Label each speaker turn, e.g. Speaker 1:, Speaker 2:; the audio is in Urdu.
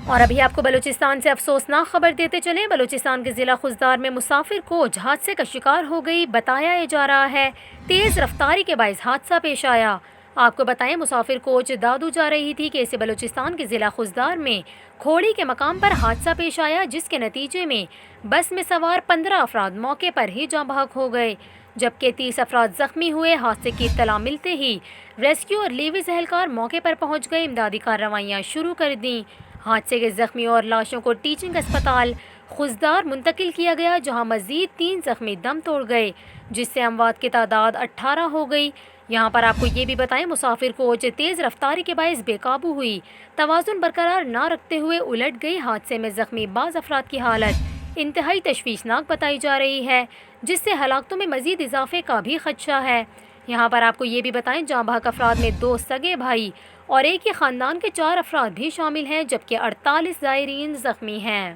Speaker 1: اور ابھی آپ کو بلوچستان سے افسوسناک خبر دیتے چلیں۔ بلوچستان کے ضلع خضدار میں مسافر کوچ حادثے کا شکار ہو گئی۔ بتایا جا رہا ہے تیز رفتاری کے باعث حادثہ پیش آیا۔ آپ کو بتائیں مسافر کوچ دادو جا رہی تھی کہ اسے بلوچستان کے ضلع خضدار میں کھوڑی کے مقام پر حادثہ پیش آیا، جس کے نتیجے میں بس میں سوار 15 افراد موقع پر ہی جاں بحق ہو گئے، جبکہ 30 افراد زخمی ہوئے۔ حادثے کی اطلاع ملتے ہی ریسکیو اور لیویز اہلکار موقع پر پہنچ گئے، امدادی کارروائیاں شروع کر دیں۔ حادثے کے زخمیوں اور لاشوں کو ٹیچنگ اسپتال خضدار منتقل کیا گیا، جہاں مزید 3 زخمی دم توڑ گئے، جس سے اموات کی تعداد 18 ہو گئی۔ یہاں پر آپ کو یہ بھی بتائیں مسافر کوچ تیز رفتاری کے باعث بے قابو ہوئی، توازن برقرار نہ رکھتے ہوئے الٹ گئی۔ حادثے میں زخمی بعض افراد کی حالت انتہائی تشویشناک بتائی جا رہی ہے، جس سے ہلاکتوں میں مزید اضافے کا بھی خدشہ ہے۔ یہاں پر آپ کو یہ بھی بتائیں جاں بحق افراد میں 2 سگے بھائی اور ایک ہی خاندان کے 4 افراد بھی شامل ہیں، جبکہ 48 زائرین زخمی ہیں۔